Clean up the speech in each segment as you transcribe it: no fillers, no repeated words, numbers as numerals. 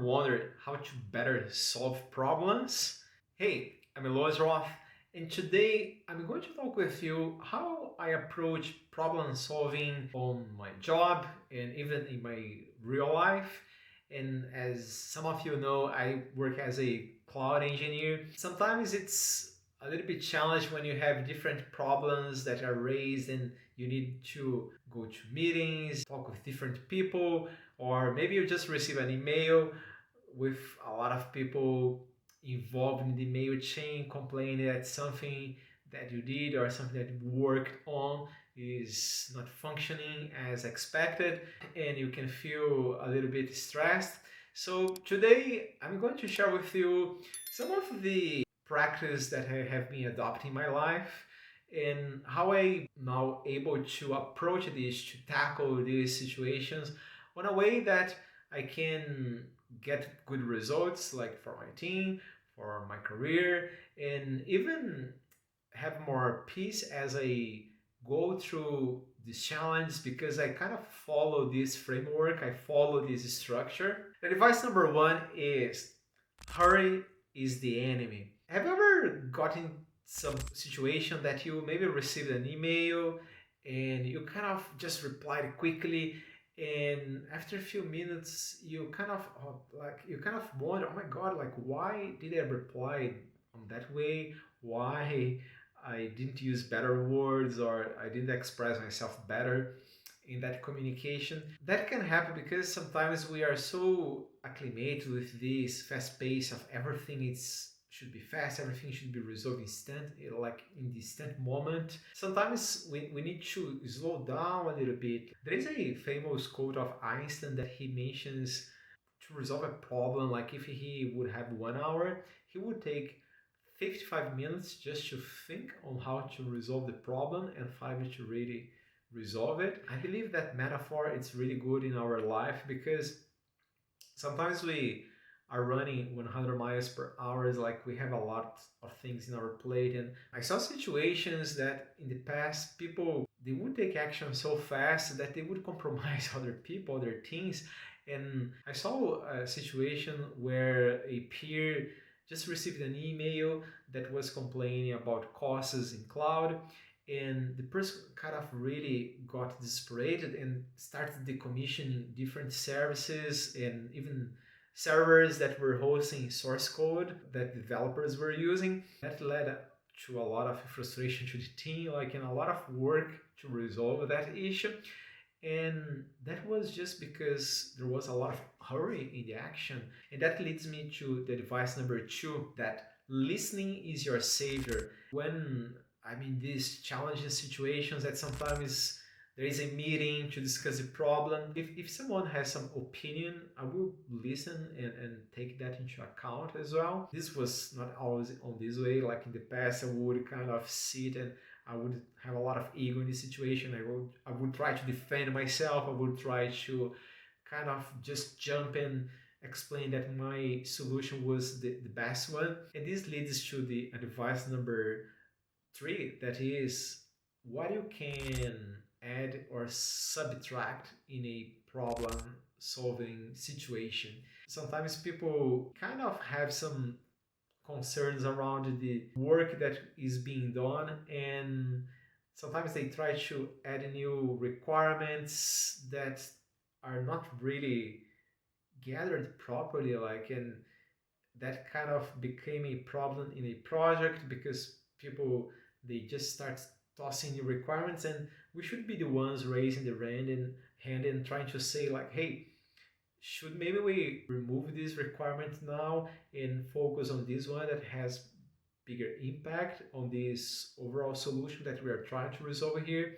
wondered how to better solve problems? Hey, I'm Elois Roth, and today I'm going to talk with you how I approach problem solving on my job and even in my real life. And as some of you know, I work as a cloud engineer. Sometimes it's a little bit challenged when you have different problems that are raised and you need to go to meetings, talk with different people, or maybe you just receive an email with a lot of people involved in the email chain complaining that something that you did or something that you worked on is not functioning as expected, and you can feel a little bit stressed. So today I'm going to share with you some of the practice that I have been adopting in my life and how I now able to approach this, to tackle these situations on a way that I can get good results, like for my team, for my career, and even have more peace as I go through this challenge, because I kind of follow this framework, I follow this structure. And advice number one is hurry is the enemy. Have you ever gotten some situation that you maybe received an email and you kind of just replied quickly, and after a few minutes you kind of you kind of wonder, oh my god, like why did I reply on that way? Why I didn't use better words, or I didn't express myself better in that communication? That can happen because sometimes we are so acclimated with this fast pace of everything. It's should be fast, everything should be resolved instant, like in the instant moment. Sometimes we need to slow down a little bit. There is a famous quote of Einstein that he mentions: to resolve a problem, like if he would have 1 hour, he would take 55 minutes just to think on how to resolve the problem and 5 to really resolve it. I believe that metaphor is really good in our life, because sometimes we are running 100 miles per hour, is like we have a lot of things in our plate. And I saw situations that in the past people, they would take action so fast that they would compromise other people, other teams. And I saw a situation where a peer just received an email that was complaining about costs in cloud, and the person kind of really got desperate and started decommissioning different services and even servers that were hosting source code that developers were using. That led to a lot of frustration to the team, like, and a lot of work to resolve that issue. And that was just because there was a lot of hurry in the action. And that leads me to the advice number two, that listening is your savior. When I'm in these challenging situations, that sometimes there is a meeting to discuss the problem. If someone has some opinion, I will listen and take that into account as well. This was not always on this way. Like in the past, I would kind of sit and I would have a lot of ego in this situation. I would try to defend myself. I would try to kind of just jump and explain that my solution was the best one. And this leads to the advice number three, that is what you can add or subtract in a problem solving situation. Sometimes people kind of have some concerns around the work that is being done, and sometimes they try to add new requirements that are not really gathered properly, like, and that kind of became a problem in a project because people, they just start tossing new requirements, and we should be the ones raising the hand and trying to say like, hey, should maybe we remove this requirement now and focus on this one that has bigger impact on this overall solution that we are trying to resolve here?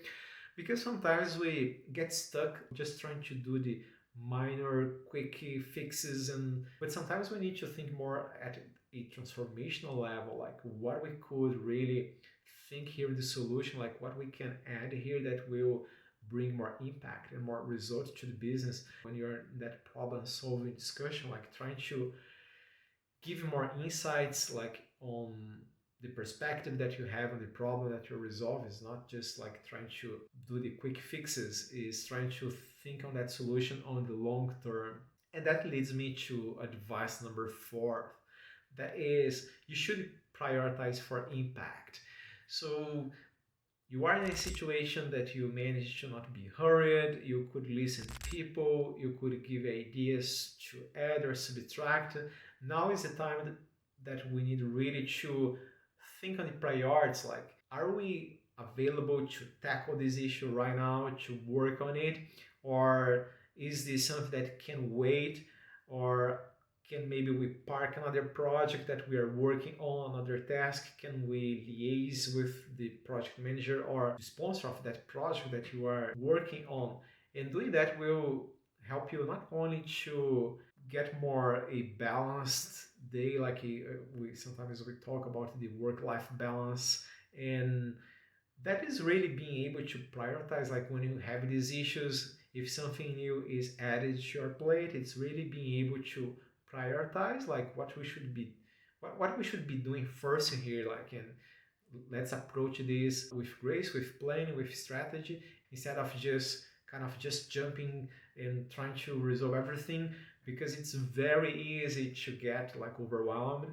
Because sometimes we get stuck just trying to do the minor quick fixes, and but sometimes we need to think more at a transformational level, like what we could really think here in the solution, like what we can add here that will bring more impact and more results to the business. When you're in that problem solving discussion, like trying to give more insights, like on the perspective that you have on the problem that you resolve, is not just like trying to do the quick fixes, is trying to think on that solution on the long term. And that leads me to advice number four. That is, you should prioritize for impact. So you are in a situation that you manage to not be hurried, you could listen to people, you could give ideas to add or subtract. Now is the time that we need really to think on the priorities, like are we available to tackle this issue right now, to work on it, or is this something that can wait, or can maybe we park another project that we are working on, another task? Can we liaise with the project manager or the sponsor of that project that you are working on? And doing that will help you not only to get more a balanced day, like we sometimes we talk about the work-life balance, and that is really being able to prioritize, like when you have these issues, if something new is added to your plate, it's really being able to prioritize like what we should be doing first here, like, and let's approach this with grace, with planning, with strategy, instead of just jumping and trying to resolve everything, because it's very easy to get like overwhelmed,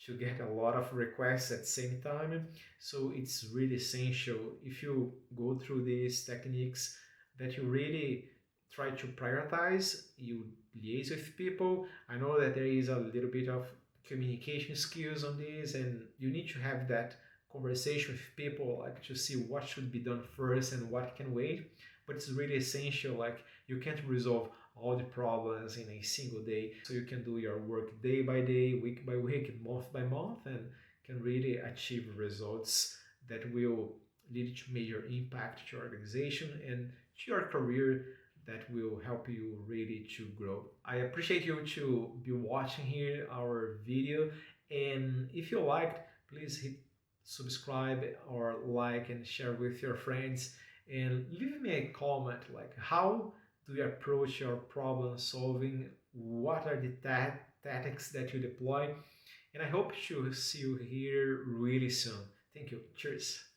to get a lot of requests at the same time. So it's really essential, if you go through these techniques, that you really try to prioritize, you liaise with people. I know that there is a little bit of communication skills on this, and you need to have that conversation with people, like to see what should be done first and what can wait. But it's really essential, like you can't resolve all the problems in a single day, so you can do your work day by day, week by week, month by month, and can really achieve results that will lead to major impact to your organization and to your career, that will help you really to grow. I appreciate you to be watching here our video, and if you liked, please hit subscribe or like and share with your friends, and leave me a comment like how do you approach your problem solving, what are the tactics that you deploy, and I hope to see you here really soon. Thank you. Cheers.